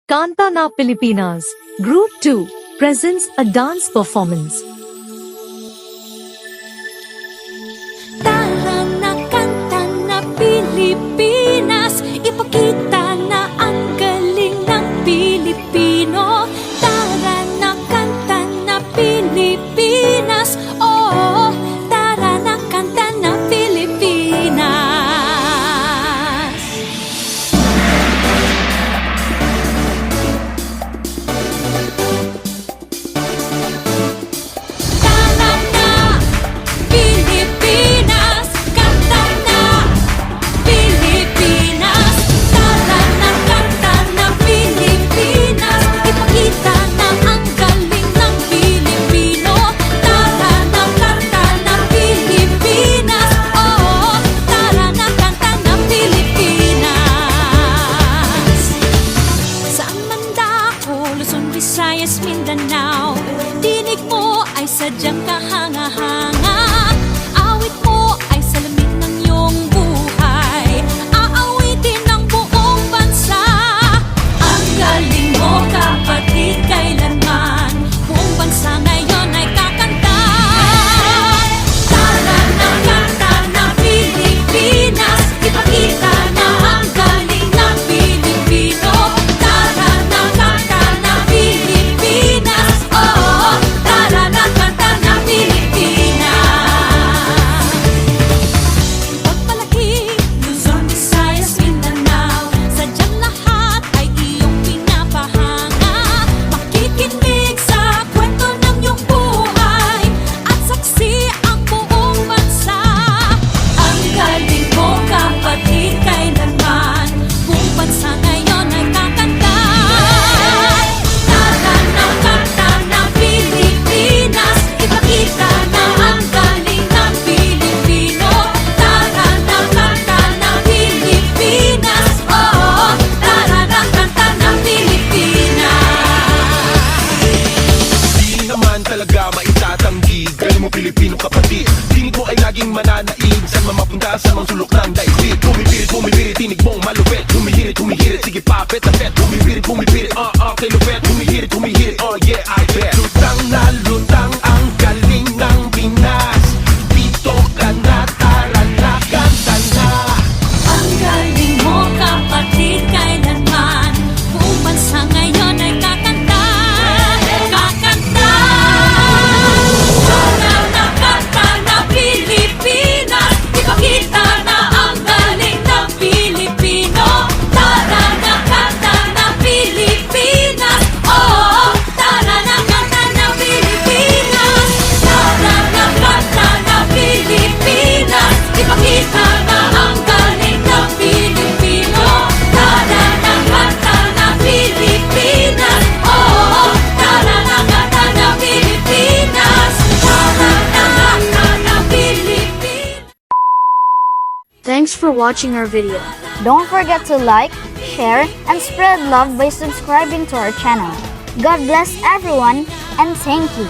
Kanta na Pilipinas, Group 2, presents a dance performance. Tara na kanta na Pilipinas, ipakita na ang galing ng Pilipino. Tara na kanta na Pilipinas, oh, tara na kanta na Pilipinas. Tara na Pilipinas, kanta na Pilipinas. Tara na kanta na Pilipinas, ipakita na ang galing ng Pilipino. Tara na kanta na Pilipinas, oh, tara na kanta na Pilipinas. Saan man dako, Luzon, Visayas, Mindanao, tinig mo ay sadyang kahanga-hanga. Awit mo ay salamin ng iyong buhay, aawitin ng buong bansa. Ang galing mo, kapatid, kailanman buong bansa ngayon ay kakanta. Tara na kanta na Pilipinas, ipakita na ang galing ng Pilipino. Tara na kanta na Pilipinas, oh, tara na kanta na Pilipinas. Pagpalaki, Luzon, Visayas, Mindanao, sadyang lahat ay iyong pinapahanga. Makikinig sa kwento ng iyong buhay at saksi ang buong bansa. Ang galing mo, kapatid, kailanman buong bansa ngayon ay kakanta. Tara na kanta na Pilipinas, ipakita na ang galing ng Pilipino. Tara na kanta na Pilipinas, oh, tara na kanta na Pilipinas. Di naman talaga maitatanggi, galing mo Pilipino kapatid. Tinig mo ay laging mananaig, saan man mapunta sa mga sulok ng daigdig. Bumibirit, tinig mong malupit. Humihirit, sige papet na pet. Bumibirit, kay lupet. Humihirit, oh yeah, I bet. Lutang na lutang ang galing ng Pinas. Dito ka na, tara na, kanta na. Ang galing mo, kapatid, kailanman buong bansa ngayon ay kakanta. Kakanta. Tara na kanta na Pilipinas, ipakita na ang galing ng Pilipino. Tara na kanta na Pilipinas, oh, tara na kanta na Pilipinas. Tara na kanta na Pilipinas, ipakita na ang galing ng Pilipino. Tara na kanta na Pilipinas, oh, tara na kanta na Pilipinas. Tara na kanta na Pilipinas. Thanks for watching our video. Don't forget to like, share, and spread love by subscribing to our channel. God bless everyone, and thank you.